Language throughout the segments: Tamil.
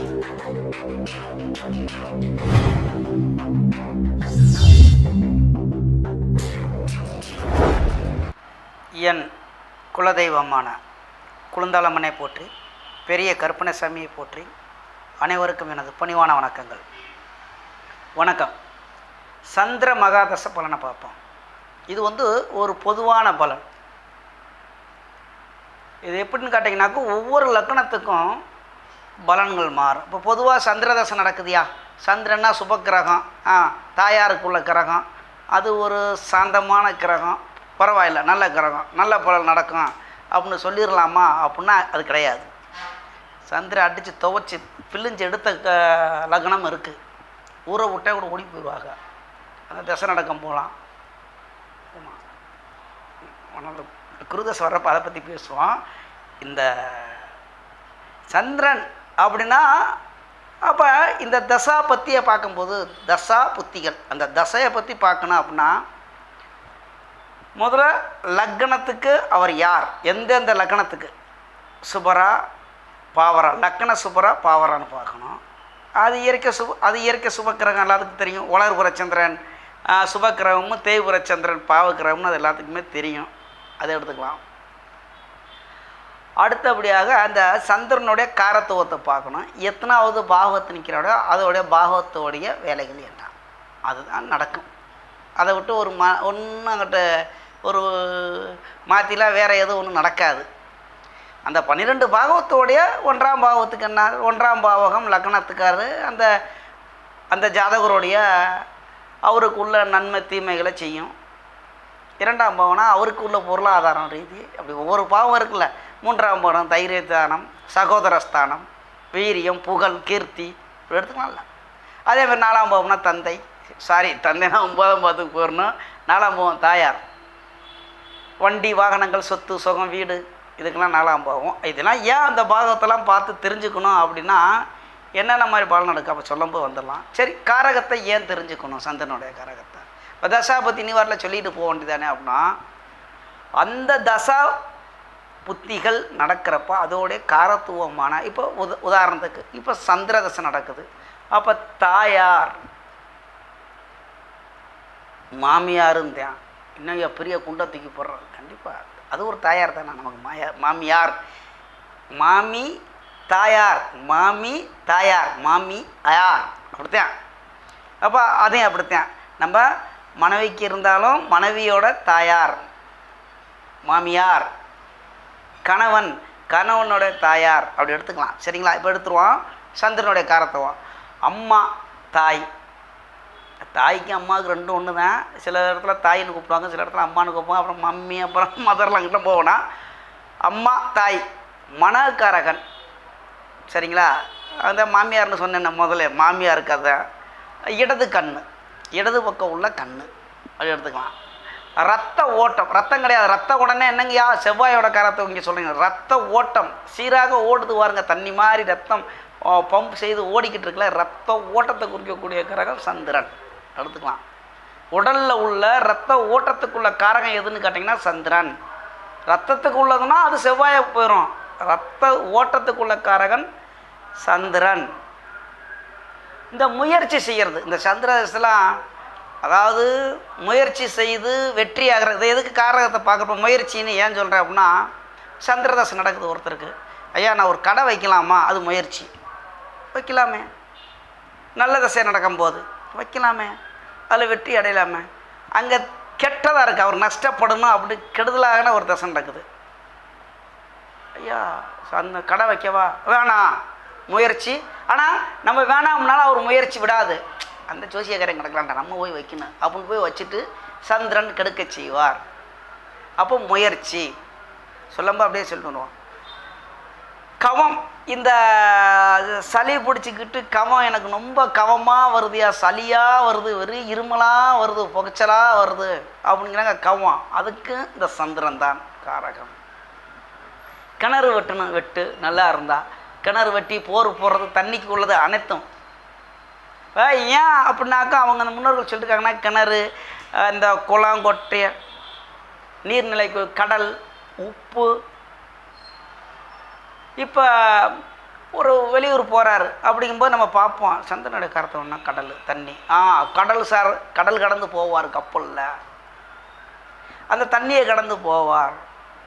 என் குலதெய்வமான குழுந்தாளம்மனை போற்றி, பெரிய கருப்பணசாமியை போற்றி, அனைவருக்கும் எனது பணிவான வணக்கங்கள். வணக்கம். சந்திர மகாதச பலனை பார்ப்போம். இது ஒரு பொதுவான பலன். இது எப்படின்னு கேட்டிங்கனாக்கா, ஒவ்வொரு லக்னத்துக்கும் பலன்கள் மாறும். இப்போ பொதுவாக சந்திரதசை நடக்குதுயா, சந்திரன்னா சுபக்கிரகம், தாயாருக்குள்ள கிரகம், அது ஒரு சாந்தமான கிரகம், பரவாயில்ல, நல்ல கிரகம், நல்ல பலன் நடக்கும் அப்படின்னு சொல்லிடலாமா அப்படின்னா அது கிடையாது. சந்திரன் அடித்து துவைச்சி பிழிஞ்சு எடுத்த லக்னம் இருக்குது. ஊரை விட்டே கூட ஓடி போயிடுவாங்க. அந்த தசை நடக்கம் போகலாம். ஆமாம், குருதசை வர்றப்போ அதை பற்றி பேசுவோம். இந்த சந்திரன் அப்படின்னா அப்போ இந்த தசா பற்றியை பார்க்கும்போது, தசா புத்திகள், அந்த தசையை பற்றி பார்க்கணும் அப்படின்னா முதல்ல லக்னத்துக்கு அவர் யார், எந்தெந்த லக்னத்துக்கு சுபரா பாவரா, லக்ன சுபரா பாவரான்னு பார்க்கணும். அது இயற்கை சுபக்கிரகம் எல்லாத்துக்கும் தெரியும். வளர்புற சந்திரன் சுபக்கிரகமும், தேய்புற சந்திரன் பாவக்கிரகம்னு அது எல்லாத்துக்குமே தெரியும். அதை எடுத்துக்கலாம். அடுத்தபடியாக அந்த சந்திரனுடைய காரத்துவத்தை பார்க்கணும். எத்தனாவது பாகவத்தை நிற்கிறாரோ அதோடைய பாகவத்தோடைய வேலைகள் என்ன, அதுதான் நடக்கும். அதை விட்டு ஒன்று அங்கிட்ட ஒரு மாற்றிலாம் வேறு எதுவும் ஒன்றும் நடக்காது. அந்த 12 பாகவத்தோடைய 1ஆம் பாகவத்துக்கு என்ன, 1ஆம் பாவகம் லக்னத்துக்காரு அந்த அந்த ஜாதகருடைய அவருக்கு உள்ள நன்மை தீமைகளை செய்யும். 2ஆம் பாவம்னா அவருக்கு உள்ள பொருளாதாரம் ரீதி, அப்படி ஒவ்வொரு பாவம் இருக்குல்ல. 3ஆம் பாவம் தைரியஸ்தானம், சகோதரஸ்தானம், வீரியம், புகழ், கீர்த்தி, இப்படி எடுத்துக்கலாம்ல. அதேமாதிரி 4ஆம் பாவம்னா தந்தைனா 9ஆம் பாவத்துக்கு போயிடணும். 4ஆம் பாவம் தாயார், வண்டி வாகனங்கள், சொத்து சுகம், வீடு, இதுக்கெல்லாம் 4ஆம் பாவம். இதெல்லாம் ஏன் அந்த பாகத்தெல்லாம் பார்த்து தெரிஞ்சுக்கணும் அப்படின்னா, என்னென்ன மாதிரி பலன் நடக்கும் அப்போ சொல்லும்போது வந்துடலாம். சரி, காரகத்தை ஏன் தெரிஞ்சுக்கணும், சந்திரனுடைய காரகத்தை? இப்போ தசா பற்றி நிவாரில் சொல்லிட்டு போக வேண்டியதானே அப்படின்னா, அந்த தசா புத்திகள் நடக்கிறப்ப அதோடைய காரத்துவமான, இப்போ உதாரணத்துக்கு இப்போ சந்திர தசை நடக்குது. அப்போ தாயார் மாமியாரும் தான் இன்னும் பெரிய குண்டை தூக்கி போடுறாங்க. கண்டிப்பாக அது ஒரு தாயார் தானே நமக்கு. மாமியார், மாமி தாயார், மாமி தாயார், மாமி அயார், அப்படித்தான். அப்போ அதையும் அப்படித்தான். நம்ம மனைவிக்கு இருந்தாலும் மனைவியோட தாயார் மாமியார், கணவனோட தாயார், அப்படி எடுத்துக்கலாம். சரிங்களா? இப்போ எடுத்துருவோம் சந்திரனுடைய காரத்துவம். அம்மா, தாய். தாய்க்கு அம்மாவுக்கு ரெண்டும் ஒன்று தான். சில இடத்துல தாயின்னு கூப்பிடுவாங்க, சில இடத்துல அம்மானு கூப்பிடுவாங்க. அப்புறம் மம்மி, அப்புறம் மதர்லாம் கிட்ட போவோன்னா அம்மா தாய். மனக்காரகன். சரிங்களா? அந்த மாமியார்னு சொன்னேன் முதல்ல, மாமியாருக்கு அதுதான். இடது கண், இடது பக்கம் உள்ள கண், அப்படி எடுத்துக்கலாம். ரத்த ஓட்டம், ரத்தம் கிடையாது, ரத்த உடனே என்னங்கய்யா செவ்வாயோட காரத்தை இங்கே சொல்லுங்க. ரத்த ஓட்டம் சீராக ஓடுது பாருங்க, தண்ணி மாதிரி ரத்தம் பம்ப் செய்து ஓடிக்கிட்டு இருக்கல, ரத்த ஓட்டத்தை குறிக்கக்கூடிய கிரகம் சந்திரன் எடுத்துக்கலாம். உடலில் உள்ள ரத்த ஓட்டத்துக்குள்ள காரகம் எதுன்னு கேட்டிங்கன்னா சந்திரன். ரத்தத்துக்கு உள்ளதுன்னா அது செவ்வாயை போயிடும். ரத்த ஓட்டத்துக்குள்ள காரகன் சந்திரன். இந்த முயற்சி செய்கிறது, இந்த சந்திரதசெல்லாம், அதாவது முயற்சி செய்து வெற்றி ஆகிறது. எதுக்கு காரகத்தை பார்க்குறப்ப முயற்சின்னு ஏன் சொல்கிறேன் அப்படின்னா, சந்திரதசை நடக்குது ஒருத்தருக்கு. ஐயா நான் ஒரு கடை வைக்கலாமா, அது முயற்சி. வைக்கலாமே. நல்ல தசை நடக்கும்போது வைக்கலாமே, அதில் வெற்றி அடையலாமே. அங்கே கெட்டதாக இருக்குது, அவர் நஷ்டப்படணும் அப்படி கெடுதலான ஒரு தசை நடக்குது. ஐயா அந்த கடை வைக்கவா, வேணாம், முயற்சி. ஆனால் நம்ம வேணாம்னாலும் அவர் முயற்சி விடாது. அந்த ஜோசியக்காரன் கிடக்கலான்டா, நம்ம போய் வைக்கணும் அப்படின்னு போய் வச்சுட்டு சந்திரன் கெடுக்க செய்வார். அப்போ முயற்சி சொல்லும்போது அப்படியே சொல்லிடுவோம். கவம், இந்த சளி பிடிச்சிக்கிட்டு கவம், எனக்கு ரொம்ப கவமாக வருதுயா, சளியாக வருது, வெறும் இருமலாக வருது, புகைச்சலாக வருது அப்படிங்கிறாங்க கவம். அதுக்கு இந்த சந்திரன் தான் காரகம். கிணறு வெட்டணும், வெட்டு நல்லா இருந்தால் கிணறு வெட்டி போடுறது, தண்ணிக்கு உள்ளது அனைத்தும். ஏன் அப்படின்னாக்கா அவங்க அந்த முன்னோர்கள் சொல்லியிருக்காங்கன்னா, கிணறு, இந்த குளம், கொட்டை, நீர்நிலை, கடல், உப்பு, இப்போ ஒரு வெளியூர் போகிறாரு அப்படிங்கும்போது நம்ம பார்ப்போம் சந்திரனுடைய கரத்தை ஒன்றா கடல் தண்ணி கடல் சார், கடல் கடந்து போவார் கப்பலில், அந்த தண்ணியை கடந்து போவார்.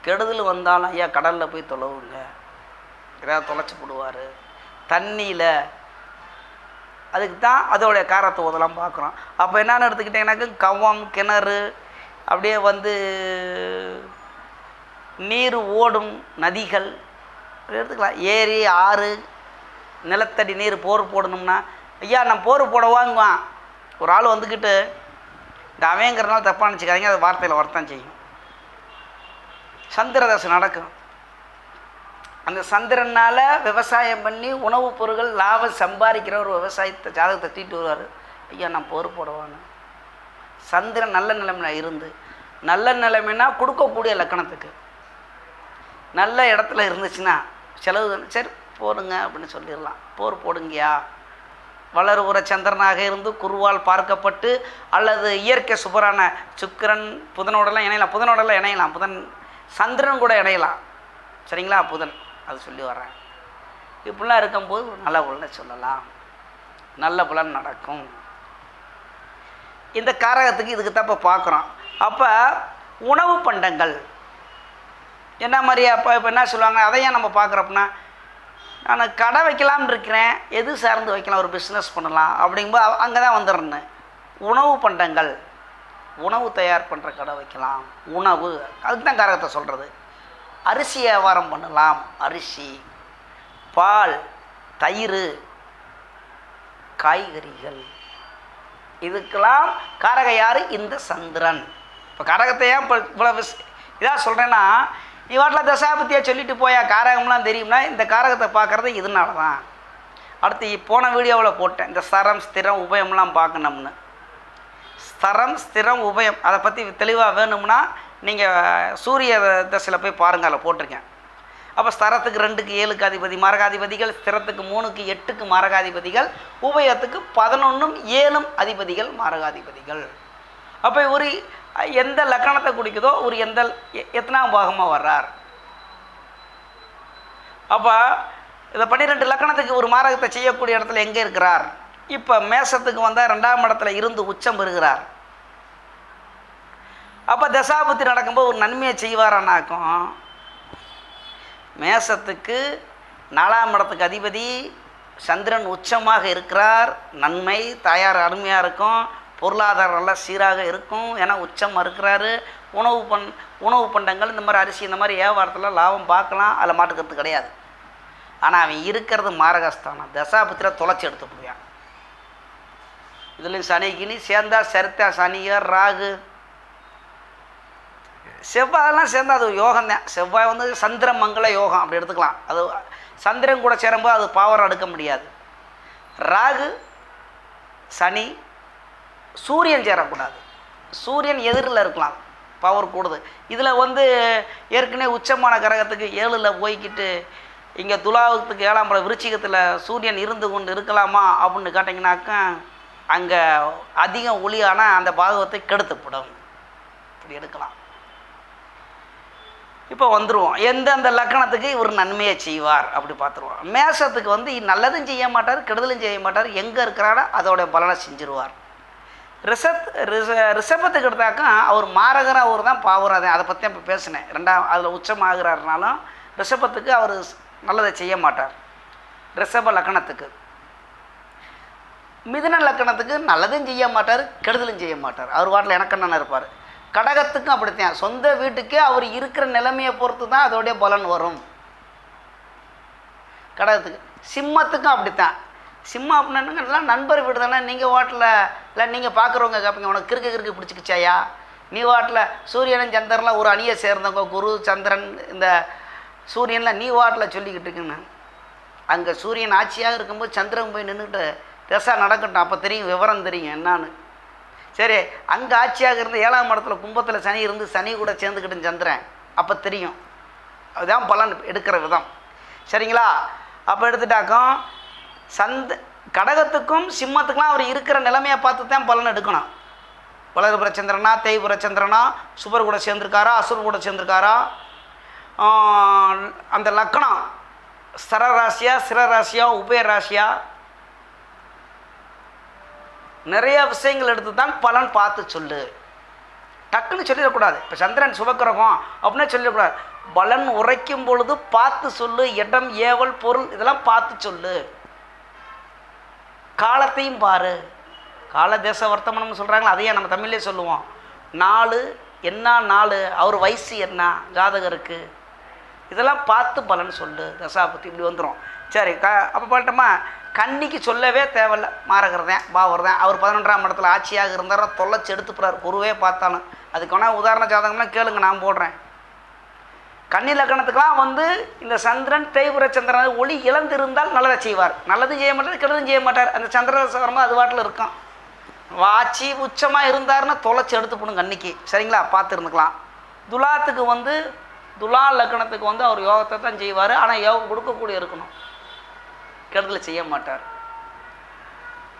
கெடுதல் வந்தாலும் ஐயா கடலில் போய் தொலைவுங்க, ஏதாவது தொலைச்சி போடுவார் தண்ணியில். அதுக்கு தான் அதோடைய காரத்துவதெல்லாம் பார்க்குறோம். அப்போ என்னென்னு எடுத்துக்கிட்டிங்கன்னாக்க கவம், கிணறு, அப்படியே வந்து நீர் ஓடும் நதிகள் எடுத்துக்கலாம், ஏரி, ஆறு, நிலத்தடி நீர் போர் போடணும்னா ஐயா நான் போர் போட வாங்குவான். ஒரு ஆள் வந்துக்கிட்டு இந்த அவங்கிறனால தப்பாக நினச்சிக்காதீங்க, அது வார்த்தையில் வரத்தான் செய்யும். சந்திரதசை நடக்கும். அந்த சந்திரனால் விவசாயம் பண்ணி உணவுப் பொருட்கள் லாபம் சம்பாதிக்கிற ஒரு விவசாயத்தை ஜாதகத்தை தட்டிட்டு வருவார். ஐயா நான் போர் போடுவான்னு. சந்திரன் நல்ல நிலைமையில் இருந்து, நல்ல நிலைமைனா கொடுக்கக்கூடிய லக்கணத்துக்கு நல்ல இடத்துல இருந்துச்சுன்னா செலவு சரி போடுங்க அப்படின்னு சொல்லிடலாம். போர் போடுங்கயா. வளருகிற சந்திரனாக இருந்து குருவால் பார்க்கப்பட்டு அல்லது இயற்கை சுபரான சுக்கிரன் புதனோடலாம் இணையலாம், புதனோடலாம் இணையலாம், புதன் சந்திரன் கூட இணையலாம், சரிங்களா? புதன் அது சொல்லி வர்றேன். இப்படிலாம் இருக்கும்போது நல்ல பலனை சொல்லலாம், நல்ல பலன் நடக்கும். இந்த காரகத்துக்கு இதுக்கு தான் இப்போ பார்க்குறோம். அப்போ உணவு பண்டங்கள் என்ன மாதிரியா? இப்போ என்ன சொல்லுவாங்க, அதையும் நம்ம பார்க்குறோம்னா நான் கடை வைக்கலாம்னு இருக்கிறேன், எது சார்ந்து வைக்கலாம், ஒரு பிஸ்னஸ் பண்ணலாம் அப்படிங்கும்போது அங்கே தான் வந்துடுறேன்னு. உணவு பண்டங்கள், உணவு தயார் பண்ணுற கடை வைக்கலாம், உணவு, அதுக்கு தான் காரகத்தை சொல்கிறது. அரிசி வியாபாரம் பண்ணலாம், அரிசி, பால், தயிர், காய்கறிகள், இதுக்கெல்லாம் காரக யார்? இந்த சந்திரன். இப்போ காரகத்தை ஏன் இப்போ இவ்வளோ இதாக சொல்கிறேன்னா, நீ வாட்டில் தசாபத்தியாக சொல்லிட்டு போயா காரகம்லாம் தெரியும்னா இந்த காரகத்தை பார்க்குறது இதனால தான். அடுத்து போன வீடியோவில் போட்டேன் இந்த ஸ்தரம் ஸ்திரம் உபயம்லாம் பார்க்கணும்னு. ஸ்தரம் ஸ்திரம் உபயம் அதை பற்றி தெளிவாக வேணும்னா நீங்கள் சூரிய தசையில் போய் பாருங்கள், அதில் போட்டிருக்கேன். அப்போ ஸ்தரத்துக்கு 2க்கு 7க்கு அதிபதி மரகாதிபதிகள், ஸ்திரத்துக்கு 3க்கு 8க்கு மரகாதிபதிகள், உபயத்துக்கு 11ம் 7ம் அதிபதிகள் மரகாதிபதிகள். அப்போ ஒரு எந்த லக்கணத்தை குடிக்குதோ ஒரு எத்தனாம் பாகமாக வர்றார். அப்போ இந்த 12 லக்கணத்துக்கு ஒரு மாரகத்தை செய்யக்கூடிய இடத்துல எங்கே இருக்கிறார்? இப்போ மேசத்துக்கு வந்தால் 2ஆம் இடத்துல இருந்து உச்சம் பெறுகிறார். அப்போ தசாபுத்தி நடக்கும்போது ஒரு நன்மையை செய்வாரானாக்கும். மேசத்துக்கு 4ஆம் இடத்துக்கு அதிபதி சந்திரன் உச்சமாக இருக்கிறார், நன்மை, தாயார் அருமையாக இருக்கும், பொருளாதாரம் நல்லா சீராக இருக்கும், ஏன்னா உச்சம் இருக்கிறாரு. உணவு பண்டங்கள் இந்த மாதிரி அரிசி இந்த மாதிரி வியாபாரத்தில் லாபம் பார்க்கலாம், அதில் மாட்டுக்கிறது கிடையாது. ஆனால் அவன் இருக்கிறது மாரகஸ்தானம், தசாபத்தியில் தொலைச்சி எடுத்து போடுவான். இதுலேயும் சனிக்கினி சேர்ந்தா சரித்தா, சனியர், ராகு, செவ்வாயெல்லாம் சேர்ந்தால் அது யோகம்தான். செவ்வாய் வந்து சந்திர மங்கள யோகம் அப்படி எடுத்துக்கலாம். அது சந்திரன் கூட சேரும்போது அது பவர் எடுக்க முடியாது. ராகு, சனி, சூரியன் சேரக்கூடாது. சூரியன் எதிரில் இருக்கலாம், பவர் கூடுது. இதில் வந்து ஏற்கனவே உச்சமான கிரகத்துக்கு 7ல் போய்கிட்டு இங்கே துலாவுக்கு 7ஆம் படம் விருச்சிகத்தில் சூரியன் இருந்து கொண்டு இருக்கலாமா அப்படின்னு கேட்டிங்கனாக்கா அங்கே அதிகம் ஒளியான அந்த பாகவத்தை கெடுத்துப்படும். இப்படி எடுக்கலாம். இப்போ வந்துடுவோம் எந்தெந்த லக்கணத்துக்கு இவர் நன்மையை செய்வார் அப்படி பார்த்துருவோம். மேசத்துக்கு வந்து நல்லதும் செய்ய மாட்டார், கெடுதலும் செய்ய மாட்டார், எங்கே இருக்கிறாரோ அதோடைய பலனை செஞ்சுருவார். ரிஷபத்துக்கு எடுத்தாக்கா அவர் மாரகராக அவர் தான் பாவராதன், அதை பற்றி இப்போ பேசினேன். 2ஆம் அதில் உச்சமாகிறாருனாலும் ரிஷபத்துக்கு அவர் நல்லதை செய்ய மாட்டார். ரிஷப லக்கணத்துக்கு. மிதுன லக்கணத்துக்கு நல்லதும் செய்ய மாட்டார், கெடுதலும் செய்ய மாட்டார், அவர் வாட்டில் எனக்கண்ணன் இருப்பார். கடகத்துக்கும் அப்படித்தான், சொந்த வீட்டுக்கே அவர் இருக்கிற நிலைமையை பொறுத்து தான் அதோடைய பலன் வரும் கடகத்துக்கு. சிம்மத்துக்கும் அப்படித்தான். சிம்மம் அப்படின்னா எல்லாம் நண்பர் வீடு தானே, நீங்கள் வாட்டில் இல்லை நீங்கள் பார்க்குறவங்க கேட்பீங்க உனக்கு கிறுக்கு பிடிச்சிக்கிச்சாயா, நீ வாட்டில் சூரியனும் சந்திரன்லாம் ஒரு அணியை சேர்ந்தவங்க, குரு சந்திரன் இந்த சூரியனில் நீ வாட்டில் சொல்லிக்கிட்டு இருக்குன்னு. அங்கே சூரியன் ஆட்சியாக இருக்கும்போது சந்திரன் போய் நின்றுட்டு தசா நடக்கட்டும், அப்போ தெரியும், விவரம் தெரியும் என்னான்னு. சரி, அங்கே ஆட்சியாக இருந்து 7ஆம் இடத்துல கும்பத்தில் சனி இருந்து சனி கூட சேர்ந்துக்கிட்டு சந்திரன், அப்போ தெரியும். அதுதான் பலன் எடுக்கிற விதம், சரிங்களா? அப்போ எடுத்துட்டாக்கும் கடகத்துக்கும் சிம்மத்துக்கெலாம் அவர் இருக்கிற நிலைமையை பார்த்து தான் பலன் எடுக்கணும். வளர்புற சந்திரனா, தேய்புற சந்திரனா, சுபர் கூட சேர்ந்துருக்காரா, அசுர் கூட சேர்ந்துருக்காரா, அந்த லக்கணம் சரராசியா சிரராசியா உபயராசியா நிறைய விஷயங்கள் எடுத்து தான் பலன் பார்த்து சொல்லு. டக்குன்னு சொல்லிடக்கூடாது. இப்போ சந்திரன் சுபக்கிரகம் அப்படின்னே சொல்லிடக்கூடாது. பலன் உரைக்கும் பொழுது பார்த்து சொல்லு. இடம் ஏவல் பொருள் இதெல்லாம் பார்த்து சொல்லு. காலத்தையும் பாரு. கால தேச வர்த்தமானம்னு சொல்கிறாங்களா, அதையே நம்ம தமிழ்லேயே சொல்லுவோம். நாலு என்ன நாலு, அவர் வயசு என்ன ஜாதகருக்கு, இதெல்லாம் பார்த்து பலன் சொல்லு. தசாபத்தி இப்படி வந்துடும். சரி, அப்போ பண்ணிட்டோமா. கன்னிக்கு சொல்லவே தேவையில்லை. மாரகர்தான் பாவர்தான். அவர் 11ஆம் இடத்துல ஆட்சியாக இருந்தார். தொலைச்சி எடுத்துப்படுறார் குருவே பார்த்தாலும். அதுக்கான உதாரண ஜாதகம்லாம் கேளுங்க, நான் போடுறேன். கன்னி லக்கணத்துக்கெலாம் வந்து இந்த சந்திரன் தேய்புர சந்திரன் ஒளி இழந்திருந்தால் நல்லதை செய்வார். நல்லதும் செய்ய மாட்டார், கெடுதும் செய்ய மாட்டார். அந்த சந்திரதசை வரும்போது அது வாட்டில் இருக்கும். வாட்சி உச்சமாக இருந்தார்னா தொலைச்சி எடுத்து போடும் கன்னிக்கு. சரிங்களா, பார்த்து இருந்துக்கலாம். துலாத்துக்கு வந்து துலா லக்கணத்துக்கு வந்து அவர் யோகத்தை தான் செய்வார். ஆனால் யோகம் கொடுக்கக்கூடிய இருக்கணும், கெடுதலை செய்ய மாட்டார்.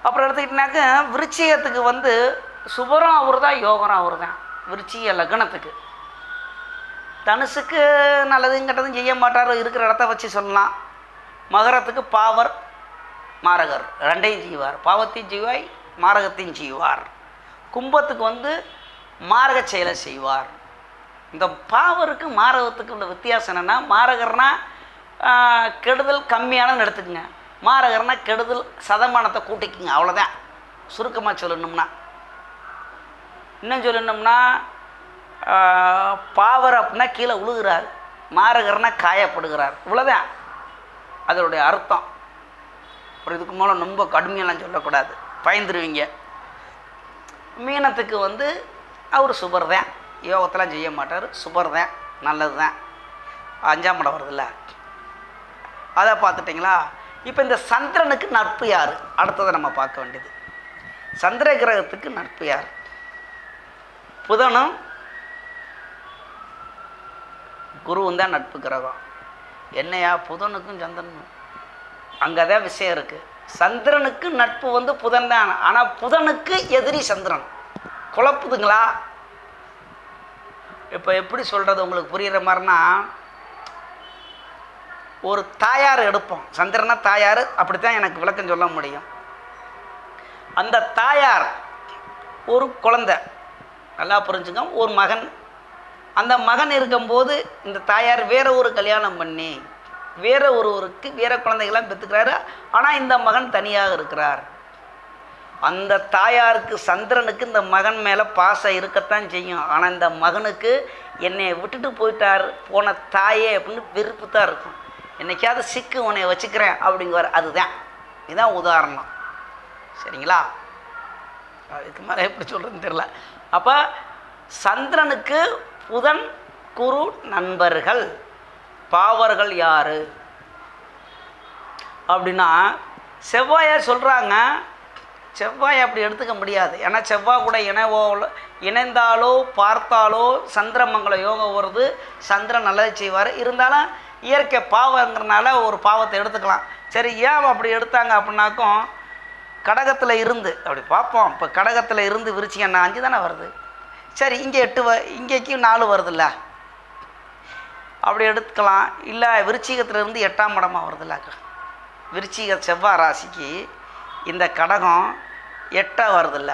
அப்புறம் எடுத்துக்கிட்டினாக்க விருச்சிகத்துக்கு வந்து சுபரம் அவர் தான், யோகரம் அவர் தான். விருச்சிக லக்னத்துக்கு. தனுசுக்கு நல்லதும் கெட்டதும் செய்ய மாட்டார், இருக்கிற இடத்த வச்சு சொல்லலாம். மகரத்துக்கு பாவர் மாரகர் ரெண்டையும் செய்வார். பாவத்தையும் செய்வாய், மாரகத்தையும் செய்வார். கும்பத்துக்கு வந்து மாரக செயலை செய்வார். இந்த பாவருக்கு மாரகத்துக்கு உள்ள வித்தியாசம் என்னென்னா, மாரகர்னா கெடுதல் கம்மியானன்னு எடுத்துக்கங்க, மாரகர்னா கெடுதல் சதமானத்தை கூட்டிக்குங்க. அவ்வளோதான் சுருக்கமாக சொல்லணும்னா. இன்னும் சொல்லணும்னா பாவர் அப்படின்னா கீழே விழுகிறார், மாரகர்னா காயப்படுகிறார். இவ்வளோதான் அதனுடைய அர்த்தம். அப்புறம் இதுக்கு மேலே ரொம்ப கடுமையெல்லாம் சொல்லக்கூடாது, பயந்துருவீங்க. மீனத்துக்கு வந்து அவர் சுபர் தான், யோகத்தெல்லாம் செய்ய மாட்டார், சுபர் தான், நல்லது தான். 5ஆம் இடம் வருதுல்ல, அதை பார்த்துட்டிங்களா. இப்போ இந்த சந்திரனுக்கு நட்பு யார், அடுத்ததை நம்ம பார்க்க வேண்டியது. சந்திர கிரகத்துக்கு நட்பு யார்? புதனும் குருவும் தான் நட்பு கிரகம். என்னையா புதனுக்கும் சந்திரனும், அங்கே தான் விஷயம் இருக்குது. சந்திரனுக்கு நட்பு வந்து புதன் தான், ஆனால் புதனுக்கு எதிரி சந்திரன். குழப்புதுங்களா? இப்போ எப்படி சொல்கிறது உங்களுக்கு புரிகிற மாதிரினா, ஒரு தாயார் எடுப்போம். சந்திரனா தாயார், அப்படித்தான் எனக்கு விளக்கம் சொல்ல முடியும். அந்த தாயார் ஒரு குழந்தை, நல்லா புரிஞ்சுங்க, ஒரு மகன். அந்த மகன் இருக்கும்போது இந்த தாயார் வேற ஒரு கல்யாணம் பண்ணி வேற ஒருவருக்கு வேற குழந்தைகள்லாம் பெற்றுக்கிறாரு. ஆனால் இந்த மகன் தனியாக இருக்கிறார். அந்த தாயாருக்கு சந்திரனுக்கு இந்த மகன் மேலே பாசம் இருக்கத்தான் செய்யும். ஆனால் இந்த மகனுக்கு என்னை விட்டுட்டு போயிட்டார் போன தாயே அப்படின்னு வெறுப்பு தான் இருக்கும். என்னைக்காவது சிக்கு உன்னை வச்சுக்கிறேன் அப்படிங்குவார். அதுதான், இதுதான் உதாரணம். சரிங்களா? இதுக்கு மேலே எப்படி சொல்கிறதுன்னு தெரியல. அப்போ சந்திரனுக்கு புதன் குரு நண்பர்கள். பாவர்கள் யார் அப்படின்னா செவ்வாயை சொல்கிறாங்க. செவ்வாய் அப்படி எடுத்துக்க முடியாது. ஏன்னா செவ்வாய் கூட இணைந்தாலோ பார்த்தாலோ சந்திரமங்கல யோகம் வருது. சந்திரன் நல்லது செய்வார். இருந்தாலும் இயற்கை பாவங்கிறனால ஒரு பாவத்தை எடுத்துக்கலாம். சரி, ஏன் அப்படி எடுத்தாங்க அப்படின்னாக்கும், கடகத்தில் இருந்து அப்படி பார்ப்போம். இப்போ கடகத்தில் இருந்து விருச்சிகம் 5 தானே வருது. சரி, இங்கே 8 இங்கேக்கு 4 வருதுல்ல, அப்படி எடுத்துக்கலாம். இல்லை விருச்சிகத்திலிருந்து 8ஆம் இடமா வருதுல்ல. விருச்சிக செவ்வாய் ராசிக்கு இந்த கடகம் 8 வருதுல்ல,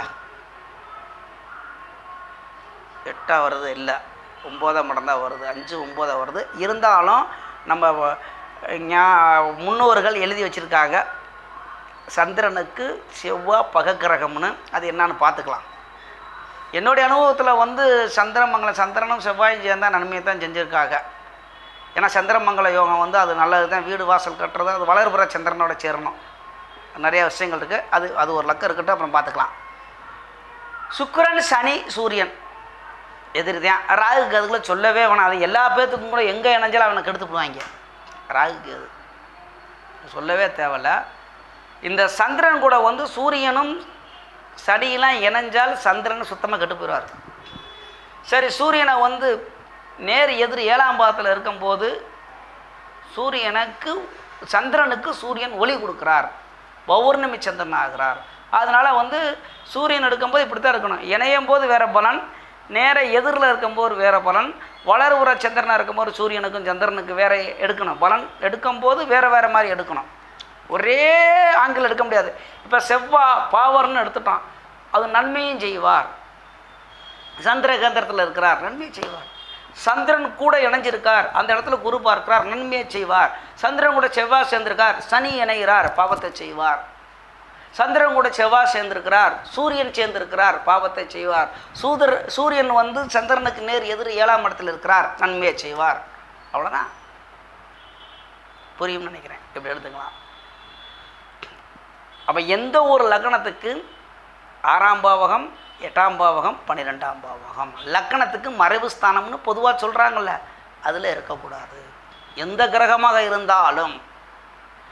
8 வருது இல்லை, 9ஆம் இடம் தான் வருது. 5 9 வருது. இருந்தாலும் நம்ம முன்னோர்கள் எழுதி வச்சுருக்காங்க சந்திரனுக்கு செவ்வாய் பகக்கிரகம்னு. அது என்னான்னு பார்த்துக்கலாம். என்னுடைய அனுபவத்தில் வந்து சந்திரனும் செவ்வாயும் சேர்ந்தால் நன்மையை தான் செஞ்சுருக்காங்க. ஏன்னா சந்திரமங்கல யோகம் வந்து அது நல்லது தான். வீடு வாசல் கட்டுறது, அது வளர்புற சந்திரனோட சேரணும். நிறைய விஷயங்கள் இருக்குது. அது ஒரு லக்கம் இருக்கட்டும், அப்புறம் பார்த்துக்கலாம். சுக்கிரன் சனி சூரியன் எதிரி தான். ராகுக்கு அதுக்குள்ள சொல்லவே வேணாம். அது எல்லா பேர்த்துக்கும் கூட எங்கே இணைஞ்சாலும் அவனை கெடுத்து போடுவாங்க. ராகுக்கு அது சொல்லவே தேவையில்ல. இந்த சந்திரன் கூட வந்து சூரியனும் சனியெல்லாம் இணைஞ்சால் சந்திரன் சுத்தமாக கெட்டு போயிடுவார். சரி, சூரியனை வந்து நேர் எதிர் 7ஆம் பாவத்தில் இருக்கும்போது சந்திரனுக்கு சூரியன் ஒளி கொடுக்குறார், பௌர்ணமி சந்திரன் ஆகிறார். அதனால் வந்து சூரியன் எடுக்கும்போது இப்படி தான் இருக்கணும். இணையும் போது வேறு பலன், நேர எதிரில் இருக்கும்போது வேறு பலன், வளர்வுற சந்திரனாக இருக்கும்போது சூரியனுக்கும் சந்திரனுக்கு வேற எடுக்கணும். பலன் எடுக்கும்போது வேறு மாதிரி எடுக்கணும். ஒரே ஆங்கிள் எடுக்க முடியாது. இப்போ செவ்வாய் பாவர்னு எடுத்துட்டோம், அது நன்மையும் செய்வார். சந்திர கேந்திரத்தில் இருக்கிறார், நன்மையை செய்வார். சந்திரன் கூட இணைஞ்சிருக்கார், அந்த இடத்துல குரு பார்க்கிறார், நன்மையை செய்வார். சந்திரன் கூட செவ்வாய் சேர்ந்திருக்கார், சனி இணைகிறார், பாவத்தை செய்வார். சந்திரன் கூட செவ்வாய் சேர்ந்திருக்கிறார், சூரியன் சேர்ந்திருக்கிறார், பாவத்தை செய்வார். சூரியன் சந்திரனுக்கு நேர் எதிர் 7ஆம் இடத்தில் இருக்கிறார், நன்மையை செய்வார். அவ்வளோதான். புரியும் நினைக்கிறேன். இப்படி எடுத்துக்கலாம். அப்போ எந்த ஒரு லக்னத்துக்கு 6ஆம் பாவகம், 8ஆம் பாவகம், 12ஆம் பாவகம், லக்கணத்துக்கு மறைவு ஸ்தானம்னு பொதுவாக சொல்கிறாங்கல்ல, அதில் இருக்கக்கூடாது எந்த கிரகமாக இருந்தாலும்.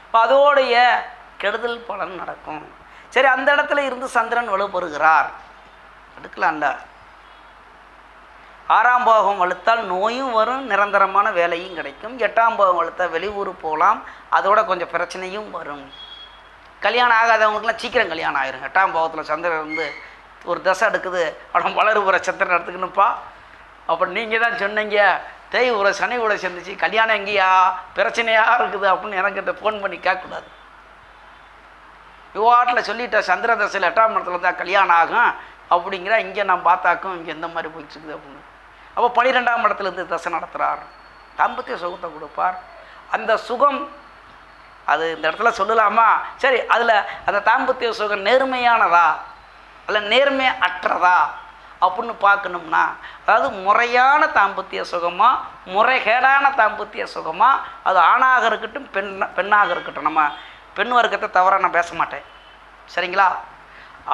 இப்போ அதோடைய கெடுதல் பலன் நடக்கும். சரி, அந்த இடத்துல இருந்து சந்திரன் வலுப்பெறுகிறார், எடுக்கலாம்ல. 6ஆம் பாவகம் வலுத்தால் நோயும் வரும், நிரந்தரமான வேலையும் கிடைக்கும். 8ஆம் பாவகம் வலுத்தால் வெளியூர் போகலாம், அதோட கொஞ்சம் பிரச்சனையும் வரும். கல்யாணம் ஆகாதவங்களுக்குலாம் சீக்கிரம் கல்யாணம் ஆயிரும். 8ஆம் பாவத்தில் சந்திரன் ஒரு தசை எடுக்குது, அவன் வளருகிற சந்திரன் எடுத்துக்கணுப்பா. அப்போ நீங்கள் தான் சொன்னீங்க, தேய் உரை சனி உரை சேர்ந்துச்சு, கல்யாணம் எங்கேயா பிரச்சனையாக இருக்குது அப்படின்னு எனக்கிட்ட ஃபோன் பண்ணி கேட்கக்கூடாது. யுவாட்டில் சொல்லிட்டேன், சந்திர தசையில் 8ஆம் இடத்துல தான் கல்யாணம் ஆகும் அப்படிங்கிற, இங்கே நான் பார்த்தாக்கும் இங்கே எந்த மாதிரி போயிடுச்சுக்குது அப்படின்னு. அப்போ 12ஆம் இடத்துலேருந்து தசை நடத்துகிறார், தாம்பத்திய சுகத்தை கொடுப்பார். அந்த சுகம் அது இந்த இடத்துல சொல்லலாமா? சரி, அதில் அந்த தாம்பத்திய சுகம் நேர்மையானதா அல்ல நேர்மை அற்றதா அப்படின்னு பார்க்கணும்னா, அதாவது முறையான தாம்பத்திய சுகமா முறைகேடான தாம்பத்திய சுகமா, அது ஆணாக இருக்கட்டும் பெண்ணாக இருக்கட்டும். நம்ம பெண் வர்க்கத்தை தவறாக நான் பேச மாட்டேன், சரிங்களா?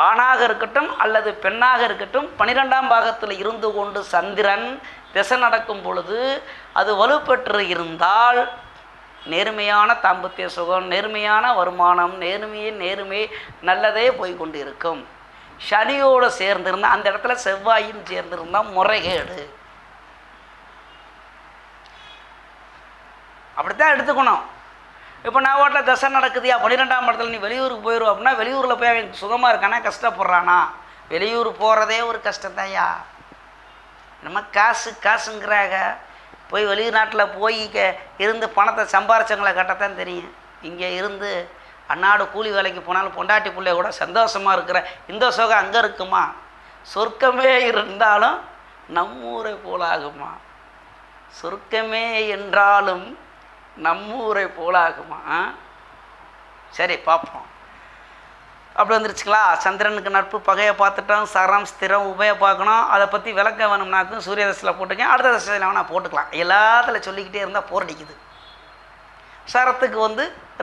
ஆணாக இருக்கட்டும் அல்லது பெண்ணாக இருக்கட்டும், 12ஆம் பாகத்தில் இருந்து கொண்டு சந்திரன் திசை நடக்கும் பொழுது அது வலுப்பெற்று இருந்தால் நேர்மையான தாம்பத்திய சுகம், நேர்மையான வருமானம், நேர்மை நல்லதே போய்கொண்டு இருக்கும். சனியோடு சேர்ந்திருந்தால், அந்த இடத்துல செவ்வாயும் சேர்ந்திருந்தால் முறைகேடு. அப்படித்தான் எடுத்துக்கணும். இப்போ நான் வாட்டில் தசை நடக்குதுயா, 12ஆம் இடத்துல நீ வெளியூருக்கு போயிடும் அப்படின்னா, வெளியூரில் போய் அவன் சுகமாக இருக்கானா கஷ்டப்படுறானா? வெளியூர் போகிறதே ஒரு கஷ்டத்தாயா. நம்ம காசுங்கிறாங்க, போய் வெளிநாட்டில் போய் இருந்து பணத்தை சம்பாரிச்சவங்களை கட்டத்தான் தெரியும். இங்கே இருந்து அன்னாடு கூலி வேலைக்கு போனாலும் பொண்டாட்டி பிள்ளைய கூட சந்தோஷமாக இருக்கிற இந்த சுகம் அங்கே இருக்குமா? சொர்க்கமே இருந்தாலும் நம்மூரை போலாகுமா? சொர்க்கமே என்றாலும் நம்மூரை போலாகுமா? சரி, பார்ப்போம். அப்படி வந்துருச்சுங்களா? சந்திரனுக்கு நட்பு பகையை பார்த்துட்டோம், சரம் ஸ்திரம் உபய பார்க்கணும். அதை பற்றி விளக்க வேணும்னாக்கும் சூரிய தசையில் போட்டுக்கேன், அடுத்த தசையில் வேணால் போட்டுக்கலாம். எல்லாத்தில் சொல்லிக்கிட்டே இருந்தால் போர் அடிக்குது. சரத்துக்கு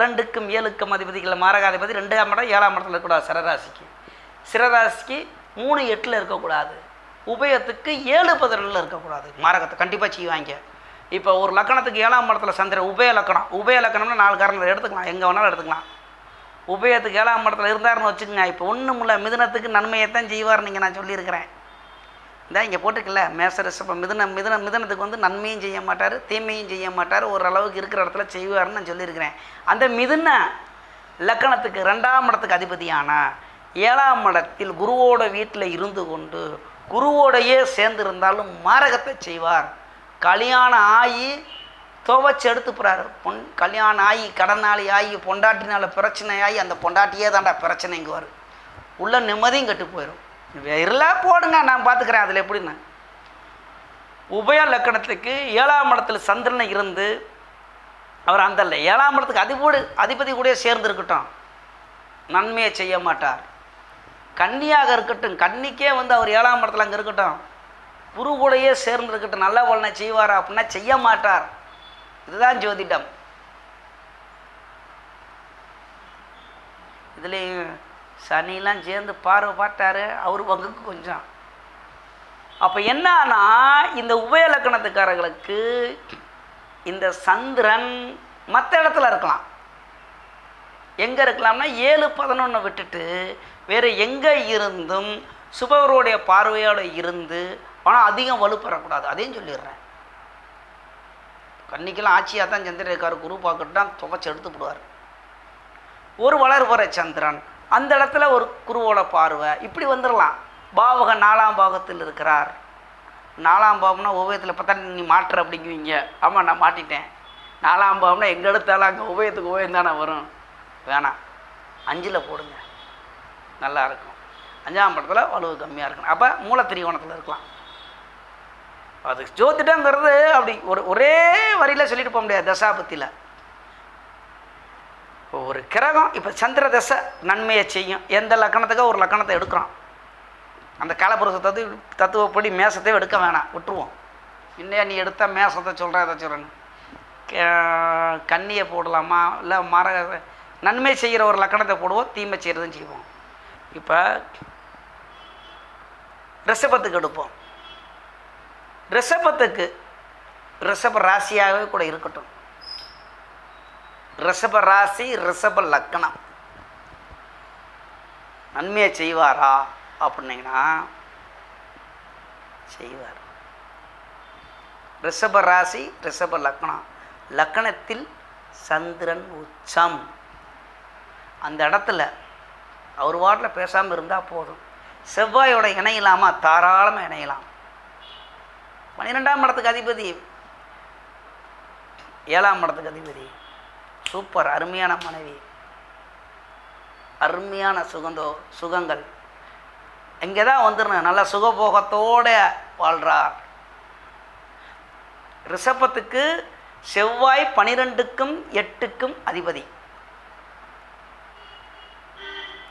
2க்கும் 7க்கும் அதிபதிகள் மாரகாதிபதி 2ஆம் இடம் 7ஆம் இடத்துல இருக்கக்கூடாது. சரராசிக்கு 3 8 இருக்கக்கூடாது. உபயத்துக்கு 7 12 இருக்கக்கூடாது. மாரகத்தை கண்டிப்பாக செய்வாங்க. இப்போ ஒரு லக்கணத்துக்கு 7ஆம் இடத்துல சந்திரன் உபய லக்கணம்னா 4 காரணம் எடுத்துக்கலாம், எங்கே வேணாலும் எடுத்துக்கலாம். உபயத்துக்கு 7ஆம் இடத்துல இருந்தாருன்னு வச்சுக்கோங்க. இப்போ ஒன்றும் இல்லை, மிதுனத்துக்கு நன்மையைத்தான் செய்வார். நீங்கள் நான் சொல்லியிருக்கிறேன், இதான் இங்கே போட்டுக்கல. மேசரிசப்போ மிதுனத்துக்கு நன்மையும் செய்ய மாட்டார், தீமையும் செய்ய மாட்டார், ஓரளவுக்கு இருக்கிற இடத்துல செய்வார்னு நான் சொல்லியிருக்கிறேன். அந்த மிதுன லக்கணத்துக்கு 2ஆம் இடத்துக்கு அதிபதியான 7ஆம் இடத்தில் குருவோட வீட்டில் இருந்து கொண்டு குருவோடையே சேர்ந்திருந்தாலும் மாரகத்தை செய்வார். கல்யாணம் ஆகி துவச்சி எடுத்து போகிறாரு. கல்யாணம் ஆகி கடனாளி ஆகி பொண்டாட்டினால பிரச்சனை ஆகி அந்த பொண்டாட்டியே தாண்டா பிரச்சனைங்குவார். உள்ள நிம்மதியும் கெட்டு போயிடும். வேறல போடுங்க, நான் பார்த்துக்கிறேன் அதில் எப்படின்னு. உபய லக்கணத்துக்கு 7ஆம் இடத்துல சந்திரனை இருந்து அவர் அந்த 7ஆம் இடத்துக்கு அதிபதி கூட சேர்ந்து இருக்கட்டும், நன்மையை செய்ய மாட்டார். கன்னியாக இருக்கட்டும், கன்னிக்கே அவர் 7ஆம் இடத்துல அங்கே இருக்கட்டும், குரு கூடையே சேர்ந்து இருக்கட்டும், நல்ல பலனை செய்வாரா அப்படின்னா செய்ய மாட்டார். இதுதான் ஜோதிடம். இதுலேயும் சனிலாம் சேர்ந்து பார்வை பார்த்தாரு, அவர் பங்குக்கு கொஞ்சம். அப்போ என்னன்னா, இந்த உபய லக்கணத்துக்காரர்களுக்கு இந்த சந்திரன் மற்ற இடத்துல இருக்கலாம். எங்கே இருக்கலாம்னா 7 11 விட்டுட்டு வேறு எங்கே இருந்தும் சுபவருடைய பார்வையோடு இருந்து, ஆனால் அதிகம் வலுப்பெறக்கூடாது. அதையும் சொல்லிடுறேன். கன்னிக்கெல்லாம் ஆட்சியாக தான் சந்திரன் இருக்கார், குரு பார்க்கட்டு தான் துவச்சி எடுத்து விடுவார். ஒரு வளர்புற சந்திரன் அந்த இடத்துல ஒரு குருவோட பார்வை இப்படி வந்துடலாம். பாவக 4ஆம் பாகத்தில் இருக்கிறார், 4ஆம் பாவம்னா உபயத்தில் பார்த்தா நீ மாட்டுற அப்படிங்குவீங்க. ஆமாம், நான் மாட்டிட்டேன். 4ஆம் பாவம்னா எங்கே எடுத்தாலும் அங்கே உபயத்துக்கு உபயம் தானே வரும். வேணாம், 5ல் போடுங்க, நல்லாயிருக்கும். 5ஆம் படத்தில் வலுவு கம்மியாக இருக்கணும். அப்போ மூலத்திரிகோணத்தில் இருக்கலாம். அது ஜோதிடங்கிறது அப்படி ஒரே வரியில் சொல்லிட்டு போக முடியாது. தசாபத்தியில் ஒரு கிரகம் இப்போ சந்திர தசை நன்மையை செய்யும். எந்த லக்கணத்துக்கு ஒரு லக்கணத்தை எடுக்கிறோம், அந்த காலப்புருஷ தத்துவப்படி மேசத்தையும் எடுக்க வேணாம், விட்டுருவோம். இன்னையா நீ எடுத்த மேசத்தை சொல்கிறேன், எதை சொல்கிறேன்னு கன்னியை போடலாமா, இல்லை நன்மை செய்கிற ஒரு லக்கணத்தை போடுவோம், தீமை செய்கிறதுன்னு செய்வோம். இப்போ ரிஷபத்துக்கு எடுப்போம். ரிஷபத்துக்கு ரிஷப ராசியாகவே கூட இருக்கட்டும். ரிஷப ராசி ரிஷப லக்கணம் நன்மையை செய்வாரா அப்படின்னீங்கன்னா செய்வார். ரிஷப ராசி ரிஷப லக்கணம், லக்கணத்தில் சந்திரன் உச்சம். அந்த இடத்துல அவர் வாட்டில் பேசாமல் இருந்தால் போதும். செவ்வாயோட இணையலாமா, தாராளமாக இணையலாம். 12ஆம் இடத்துக்கு அதிபதி, 7ஆம் இடத்துக்கு அதிபதி. சூப்பர், அருமையான மனைவி, அருமையான சுகங்கள் இங்கே தான் வந்துடணும். நல்ல சுகபோகத்தோடு வாழ்கிறார். ரிஷபத்துக்கு செவ்வாய் 12க்கும் 8க்கும் அதிபதி.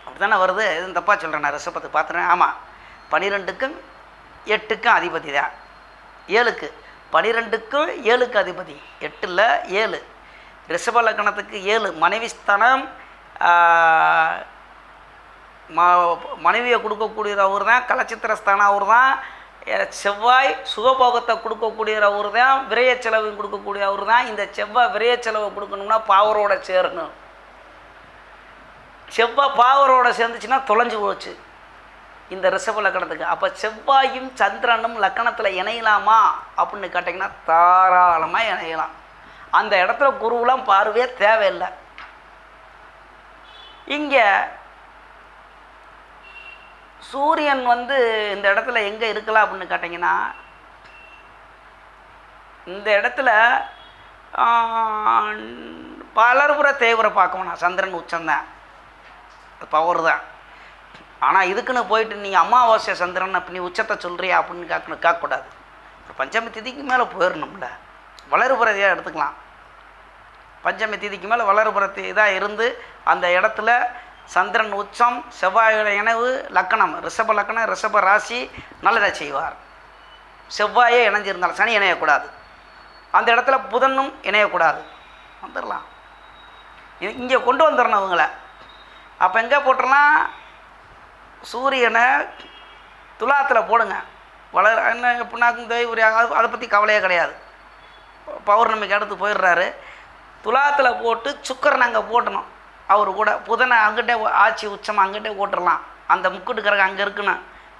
அப்படி தானே வருது, எதுவும் தப்பாக சொல்கிறேன் நான்? ரிஷபத்துக்கு பார்த்துறேன். ஆமாம், 12க்கும் 8க்கும் அதிபதி தான். 7க்கு 12க்கும் 7க்கு அதிபதி. 8ல் 7. ரிஷப லக்கணத்துக்கு 7 மனைவி ஸ்தானம். மனைவியை கொடுக்கக்கூடியவர் அவர் தான். கலச்சித்திர ஸ்தானம் அவர் தான். செவ்வாய் சுகபோகத்தை கொடுக்கக்கூடிய அவர் தான். விரைய செலவு கொடுக்கக்கூடிய அவர் தான். இந்த செவ்வாய் விரைய செலவை கொடுக்கணும்னா பாவரோட சேரணும். செவ்வாய் பாவரோட சேர்ந்துச்சுன்னா தொலைஞ்சு போச்சு இந்த ரிஷப லக்கணத்துக்கு. அப்போ செவ்வாயும் சந்திரனும் லக்கணத்தில் இணையலாமா அப்படின்னு கேட்டிங்கன்னா தாராளமாக இணையலாம். அந்த இடத்துல குருவெலாம் பார்வையே தேவையில்லை. இங்கே சூரியன் இந்த இடத்துல எங்கே இருக்கலாம் அப்படின்னு கேட்டிங்கன்னா, இந்த இடத்துல பலர்புற தேவரை பார்க்கணும். சந்திரன் உச்சம்தான், பவர் தான். ஆனால் இதுக்குன்னு போயிட்டு நீங்கள் அமாவாசை சந்திரன் அப்படி நீ உச்சத்தை சொல்கிறியா அப்படின்னு கேட்கக்கூடாது. ஒரு பஞ்சமி திதிக்கு மேலே போயிடணும்ல. வளர்புறத்தையாக எடுத்துக்கலாம். பஞ்சமி திதிக்கு மேலே வளர்புறத்தை இதாக இருந்து அந்த இடத்துல சந்திரன் உச்சம், செவ்வாயோட இணைவு, லக்கணம் ரிஷப லக்கணம், ரிஷப ராசி நல்லதை செய்வார். செவ்வாயே இணைஞ்சிருந்தாலும் சனி இணையக்கூடாது. அந்த இடத்துல புதனும் இணையக்கூடாது. வந்துடலாம், இங்கே கொண்டு வந்துடணும் அவங்கள. அப்போ எங்கே போட்டுடலாம்? சூரியனை துலாத்தில் போடுங்க. என்ன எப்படின்னாக்கும் ஒரு அதை பற்றி கவலையே கிடையாது. பௌர்ணமிக்கு அடுத்து போயிடுறாரு. துலாத்தில் போட்டு சுக்கரன் அங்கே போட்டணும். அவர் கூட புதனை அங்கிட்டே ஆட்சி உச்சம் அங்கிட்டே போட்டுடலாம். அந்த முக்குட்டு கிரகம் அங்கே இருக்குன்னு.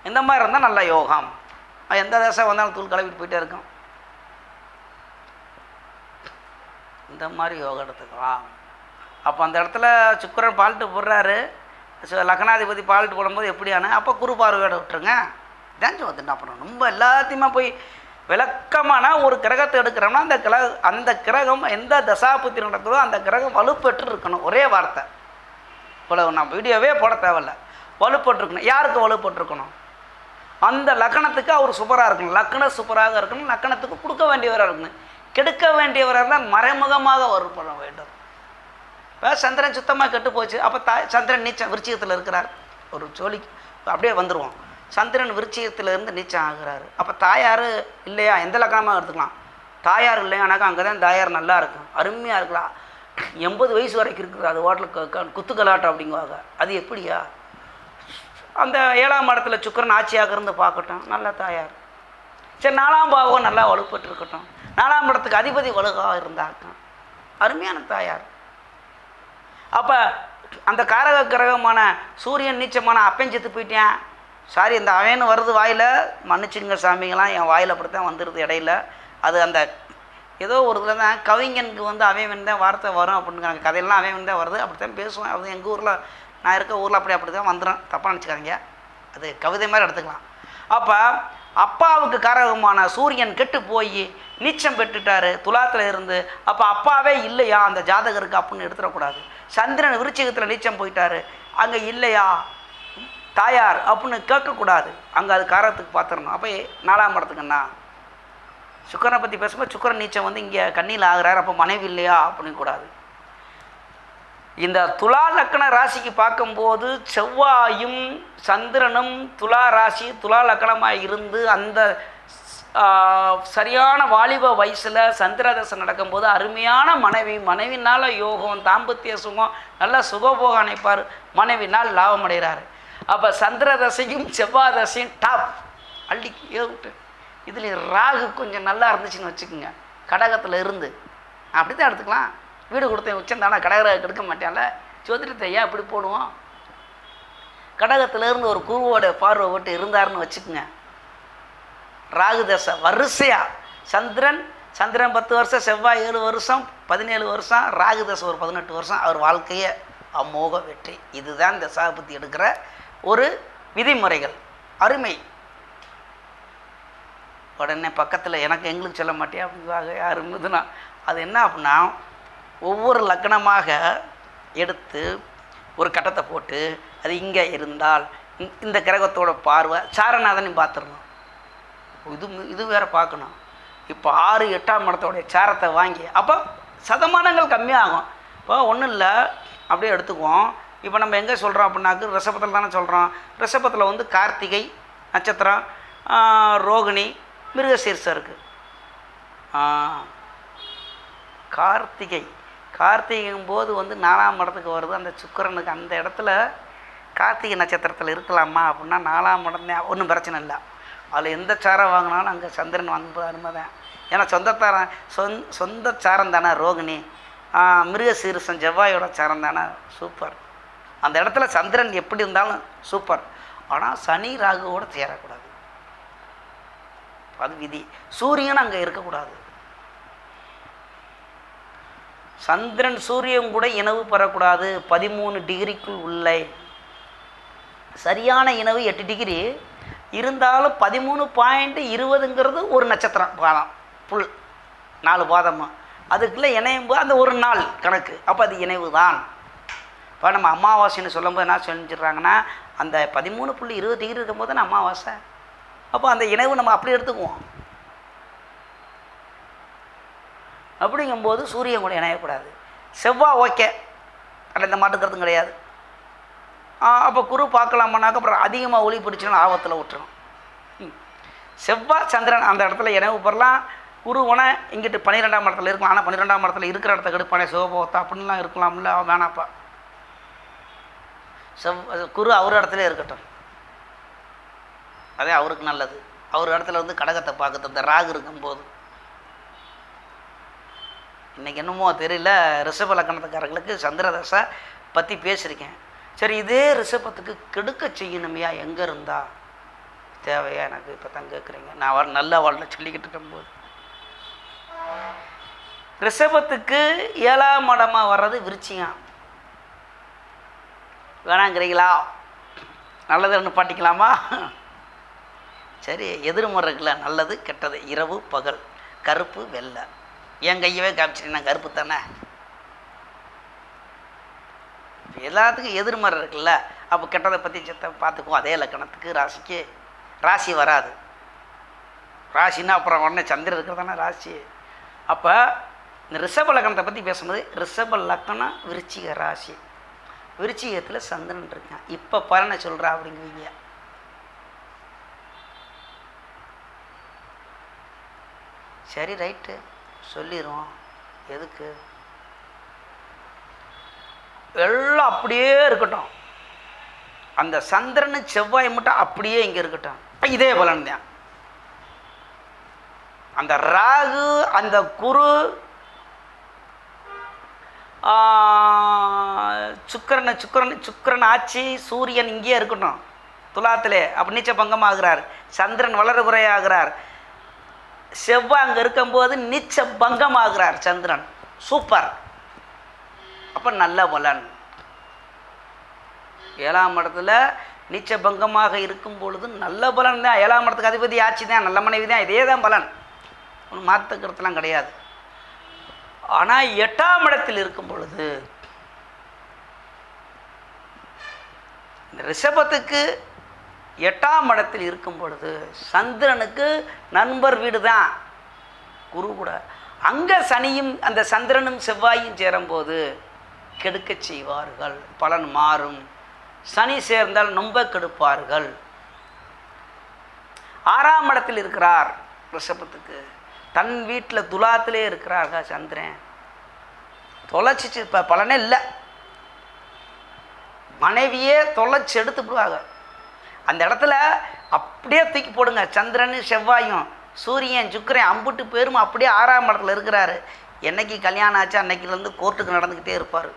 இந்த மாதிரி இருந்தால் நல்ல யோகம். எந்த தசை வந்தாலும் தூள் கிளப்பிட்டு போயிட்டே இருக்கும். இந்த மாதிரி யோகம் எடுத்துக்கலாம். அப்போ அந்த இடத்துல சுக்கரன் பால்ட்டு போடுறாரு. லக்னாதிபதி பால்ட்டு போடும்போது எப்படியான அப்போ குரு பார்வையோட விட்டுருங்க. இதான் வந்துட்டு அப்புறம் ரொம்ப எல்லாத்தையுமே போய் விளக்கமான ஒரு கிரகத்தை எடுக்கிறோம்னா அந்த கிரகம் எந்த தசாபுத்தி நடக்குதோ அந்த கிரகம் வலுப்பெற்று இருக்கணும். ஒரே வார்த்தை. இவ்வளவு நான் வீடியோவே போட தேவையில்ல. வலுப்பெற்றுருக்கணும். யாருக்கு வலுப்பெற்றுருக்கணும்? அந்த லக்கணத்துக்கு அவர் சூப்பராக இருக்கணும். லக்கணம் சூப்பராக இருக்கணும். லக்கணத்துக்கு கொடுக்க வேண்டியவராக இருக்கணும். கெடுக்க வேண்டியவராக இருந்தால் மறைமுகமாக வலுப்பட வேண்டும். இப்போ சந்திரன் சுத்தமாக கெட்டு போச்சு. அப்போ சந்திரன் நீச்சம் விருச்சிகத்தில் இருக்கிறார். ஒரு ஜோலிக்கு அப்படியே வந்துடுவோம். சந்திரன் விருச்சிகத்திலிருந்து நீச்சம் ஆகிறாரு. அப்போ தாயார் இல்லையா? எந்த லக்கணமாக எடுத்துக்கலாம். தாயார் இல்லையானாக்கா அங்கே தான் தாயார் நல்லா இருக்கும், அருமையாக இருக்கலாம். 80 வயசு வரைக்கும் இருக்குது. அது வாட்டில் குத்துக்கலாட்டம் அப்படிங்குவாங்க. அது எப்படியா? அந்த 7ஆம் இடத்துல சுக்கரன் ஆட்சியாக இருந்து பார்க்கட்டும், நல்ல தாயார். சரி, 4ஆம் பாவம் நல்லா வலுப்பட்டு இருக்கட்டும். 4ஆம் இடத்துக்கு அதிபதி வலுவாக இருந்தாக்கும் அருமையான தாயார். அப்போ அந்த காரக கிரகமான சூரியன் நீச்சமான அப்பஞ்சத்து போயிட்டேன். சாரி, இந்த அவன்னு வருது வாயில், மன்னிச்சுங்க சாமிங்களாம், என் வாயில் அப்படித்தான் வந்துடுது இடையில. அது அந்த ஏதோ ஒரு இதில் தான் கவிஞனுக்கு அவன் தான் வார்த்தை வரும் அப்படிங்கிறாங்க. கதையெல்லாம் அவன் தான் வருது, அப்படி தான் பேசுவேன். அது எங்கள் ஊரில் நான் இருக்க ஊரில் அப்படி தான் வந்துடும். தப்பாக நினச்சிக்காதீங்க, அது கவிதை மாதிரி எடுத்துக்கலாம். அப்போ அப்பாவுக்கு காரகமான சூரியன் கெட்டு போய் நீச்சம் பெற்றுட்டாரு துலாத்தில் இருந்து. அப்போ அப்பாவே இல்லையா அந்த ஜாதகருக்கு அப்படின்னு எடுத்துடக்கூடாது. சந்திரன் விருச்சிகத்தில் நீச்சம் போயிட்டாரு, அங்கே இல்லையா தாயார் அப்படின்னு கேட்கக்கூடாது. அங்கே அது காரகத்துக்கு பார்த்துடணும். அப்போ 4ஆம் இடத்துக்குண்ணா சுக்கரனை பற்றி பேசும்போது சுக்கரன் நீச்சம் வந்து இங்கே கண்ணியில் ஆகிறார், அப்போ மனைவி இல்லையா அப்படின்னு கூடாது. இந்த துலா லக்கண ராசிக்கு பார்க்கும்போது செவ்வாயும் சந்திரனும் துலா ராசி துலா லக்கணமாக இருந்து அந்த சரியான வாலிப வயசில் சந்திரதசை நடக்கும்போது அருமையான மனைவினால் யோகம், தாம்பத்திய சுகம், நல்லா சுகபோகம் அணைப்பார், மனைவினால் லாபம் அடைகிறாரு. அப்போ சந்திரதசையும் செவ்வாதசையும் டாப் அள்ளி ஏவிட்டு. இதில் ராகு கொஞ்சம் நல்லா இருந்துச்சுன்னு வச்சுக்கோங்க, கடகத்தில் இருந்து அப்படி தான் எடுத்துக்கலாம். வீடு கொடுத்தேன் உச்சம் தானே, கடகராக எடுக்க மாட்டேன்ல, ஜோதிடத்தை ஏன் இப்படி போடுவோம். கடகத்திலேருந்து ஒரு குருவோட பார்வை விட்டு இருந்தாருன்னு வச்சுக்கோங்க, ராகு தசை வரிசையாக சந்திரன் 10 வருஷம், செவ்வாய் 7 வருஷம், 17 வருஷம், ராகு தசை ஒரு 18 வருஷம், அவர் வாழ்க்கையை அமோக வெற்றி. இதுதான் இந்த தசாபுத்தி எடுக்கிற ஒரு விதிமுறைகள். அருமை. உடனே பக்கத்தில் எங்களுக்கு சொல்ல மாட்டேன் அப்படிங்கிறாங்க யார் இருந்ததுன்னா, அது என்ன அப்படின்னா ஒவ்வொரு லக்னமாக எடுத்து ஒரு கட்டத்தை போட்டு அது இங்கே இருந்தால் இந்த கிரகத்தோட பார்வை சாரநாதனையும் பார்த்துடணும். இது வேறு பார்க்கணும். இப்போ 6, 8ஆம் இடத்தோடைய சாரத்தை வாங்கி அப்போ சதமானங்கள் கம்மியாகும். இப்போ ஒன்றும் இல்லை, அப்படியே எடுத்துக்குவோம். இப்போ நம்ம எங்கே சொல்கிறோம் அப்படின்னாக்கு ரிஷபத்தில் தானே சொல்கிறோம். ரிஷபத்தில் வந்து கார்த்திகை நட்சத்திரம், ரோகிணி, மிருகசீர்ஷம் இருக்குது. கார்த்திகைங்கும் போது வந்து 4ஆம் இடத்துக்கு வருது. அந்த சுக்கிரனுக்கு அந்த இடத்துல கார்த்திகை நட்சத்திரத்தில் இருக்கலாமா அப்படின்னா 4ஆம் இடம் தான், ஒன்றும் பிரச்சனை இல்லை. அதில் எந்த சாரம் வாங்கினாலும் அங்கே சந்திரன் வாங்கும்போது அருமை தான். ஏன்னா சொந்த சாரம் தானே ரோகிணி, மிருகசீரிஷம் செவ்வாயோட சாரம் தானே, சூப்பர். அந்த இடத்துல சந்திரன் எப்படி இருந்தாலும் சூப்பர். ஆனால் சனி ராகுவோடு சேரக்கூடாது, அது விதி. சூரியன் அங்கே இருக்கக்கூடாது. சந்திரன் சூரியன் கூட இனவு பெறக்கூடாது. 13 டிகிரிக்குள் உள்ளே சரியான இனவு 8 டிகிரி இருந்தாலும் 13.20ங்கிறது ஒரு நட்சத்திரம் பாதம் புல் 4 பாதமாக அதுக்குள்ளே இணையும் போது அந்த ஒரு நாள் கணக்கு. அப்போ அது இணைவு தான். இப்போ நம்ம அமாவாசைன்னு சொல்லும்போது என்ன செஞ்சிடறாங்கன்னா அந்த 13.20 டிகிரி இருக்கும்போது தான் அமாவாசை. அப்போ அந்த இணைவு நம்ம அப்படி எடுத்துக்குவோம். அப்படிங்கும்போது சூரியன் கூட இணையக்கூடாது. செவ்வாய் ஓகே, அதில் இந்த மாட்டுக்கிறதும் கிடையாது. அப்போ குரு பார்க்கலாமானாக்க அப்புறம் அதிகமாக ஒளி பிடிச்சினா ஆபத்தில் விட்டுரும். செவ்வாய் சந்திரன் அந்த இடத்துல இணைவு பெறலாம். குரு உன இங்கிட்டு 12ஆம் இடத்துல இருக்கலாம். ஆனால் 12ஆம் இடத்துல இருக்கிற இடத்த கெடுப்பானே சிவபோகத்தா அப்படின்லாம் இருக்கலாம்ல, வேணாப்பா. குரு அவர் இடத்துல இருக்கட்டும், அதே அவருக்கு நல்லது. அவர் இடத்துல வந்து கடகத்தை பார்க்குறது இந்த ராகு இருக்கும்போது. இன்றைக்கி என்னமோ தெரியல, ரிஷப லக்கணத்துக்காரர்களுக்கு சந்திரதசை பற்றி பேசியிருக்கேன். சரி, இதே ரிஷபத்துக்கு கெடுக்க செய்யணுமையா எங்கே இருந்தா தேவையா எனக்கு இப்போ தான் கேட்குறீங்க. நான் நல்ல வாழ்ல சொல்லிக்கிட்டு இருக்கும்போது ரிஷபத்துக்கு 7ஆம் இடமாக வர்றது விருச்சிகம். வேணாங்கிறீங்களா? நல்லதுன்னு பாட்டிக்கலாமா? சரி, எதிர்முறை இருக்குல்ல, நல்லது கெட்டது, இரவு பகல், கருப்பு வெள்ளை. என் கையவே காமிச்சிட்டீங்கன்னா கருப்பு தானே. எல்லாத்துக்கும் எதிர்மறை இருக்குல்ல. அப்போ கெட்டதை பற்றி பார்த்துக்குவோம். அதே லக்கணத்துக்கு ராசிக்கு ராசி வராது. ராசின்னா அப்புறம் உடனே சந்திரன் இருக்கிறதானே ராசி. அப்போ இந்த ரிஷப லக்கணத்தை பற்றி பேசும்போது ரிஷப லக்கணம் விருச்சிக ராசி. விருச்சிகத்தில் சந்திரன் இருக்கான். இப்போ பலனை சொல்கிறா அப்படிங்குவீங்க. சரி, ரைட்டு, சொல்லிடுவோம். எதுக்கு எல்லாம் அப்படியே இருக்கட்டும். அந்த சந்திரனு செவ்வாய் மட்டும் அப்படியே இங்கே இருக்கட்டும். இதே பலன் தான். அந்த ராகு அந்த குரு சுக்கிரன் ஆட்சி சூரியன் இங்கேயே இருக்கட்டும் துலாத்திலே. அப்போ நீச்ச பங்கமாகிறார். சந்திரன் வளர்புறையாகிறார். செவ்வாய் அங்கே இருக்கும்போது நீச்ச பங்கமாகிறார் சந்திரன். சூப்பர். அப்போ நல்ல பலன். 7ஆம் இடத்துல நீச்சபங்கமாக இருக்கும் பொழுது நல்ல பலன் தான். 7ஆம் இடத்துக்கு அதிபதி ஆட்சி தான், நல்ல மனைவி தான், இதே தான் பலன், ஒன்றும் மாற்றுக்கிறதுலாம் கிடையாது. ஆனால் 8ஆம் இடத்தில் இருக்கும் பொழுது இந்த ரிஷபத்துக்கு 8ஆம் இடத்தில் இருக்கும் பொழுது சந்திரனுக்கு நண்பர் வீடு தான் குரு கூட. அங்கே சனியும் அந்த சந்திரனும் செவ்வாயும் சேரும்போது கெடுக்க செய்வார்கள், பலன் மாறும். சனி சேர்ந்தால் ரொம்ப கெடுப்பார்கள். 6ஆம் இடத்தில் இருக்கிறார் ரிஷபத்துக்கு, தன் வீட்டில் துலாத்திலே இருக்கிறார்கள் சந்திரன், தொலைச்சிச்சு, இப்போ பலனே இல்லை. மனைவியே தொலைச்சி எடுத்து விடுவாங்க. அந்த இடத்துல அப்படியே தூக்கி போடுங்க. சந்திரன் செவ்வாயும் சூரியன் சுக்கிரன் அம்புட்டு பேரும் அப்படியே 6ஆம் இடத்துல இருக்கிறாரு. என்னைக்கு கல்யாணம் ஆச்சு அன்னைக்கிலேருந்து கோர்ட்டுக்கு நடந்துக்கிட்டே இருப்பார்.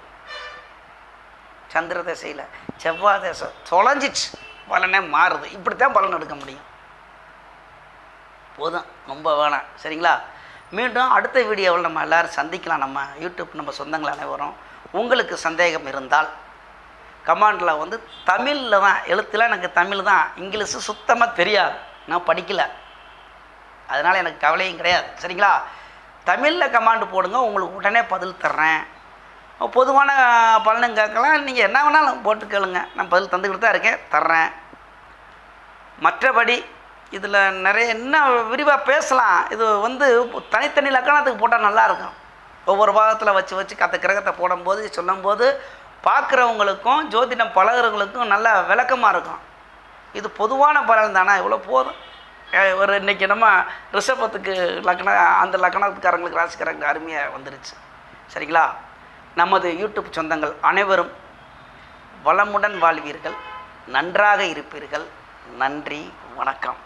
சந்திர தசையில் செவ்வாய் தசை தொலைஞ்சிச்சு, பலனே மாறுது. இப்படித்தான் பலன் எடுக்க முடியும். போதும், ரொம்ப வேணாம். சரிங்களா? மீண்டும் அடுத்த வீடியோவில் நம்ம எல்லோரும் சந்திக்கலாம். நம்ம யூடியூப் நம்ம சொந்தங்கள் அனைவரும். உங்களுக்கு சந்தேகம் இருந்தால் கமெண்டில் வந்து தமிழில் தான், எழுத்தில் எனக்கு தமிழ் தான், இங்கிலீஷு சுத்தமாக தெரியாது, நான் படிக்கலை, அதனால் எனக்கு கவலையும் கிடையாது. சரிங்களா? தமிழில் கமெண்ட் போடுங்க, உங்களுக்கு உடனே பதில் தர்றேன். பொதுவான பலனும் கேட்கலாம், நீங்கள் என்ன வேணாலும் போட்டு கேளுங்க, நான் பதில் தந்துக்கிட்டு தான் இருக்கேன், தர்றேன். மற்றபடி இதில் நிறைய என்ன விரிவாக பேசலாம். இது வந்து தனித்தனி லக்கணத்துக்கு போட்டால் நல்லாயிருக்கும். ஒவ்வொரு பாகத்தில் வச்சு வச்சு கற்ற கிரகத்தை போடும்போது சொல்லும்போது பார்க்குறவங்களுக்கும் ஜோதிடம் பழகிறவங்களுக்கும் நல்ல விளக்கமாக இருக்கும். இது பொதுவான பலன் தானே, இவ்வளோ போதும். ஒரு இன்றைக்கி நம்ம ரிஷபத்துக்கு லக்கணம், அந்த லக்கணத்துக்காரங்களுக்கு ராசிக்காரங்களுக்கு அருமையாக வந்துருச்சு. சரிங்களா? நமது யூடியூப் சொந்தங்கள் அனைவரும் வளமுடன் வாழ்வீர்கள், நன்றாக இருப்பீர்கள். நன்றி, வணக்கம்.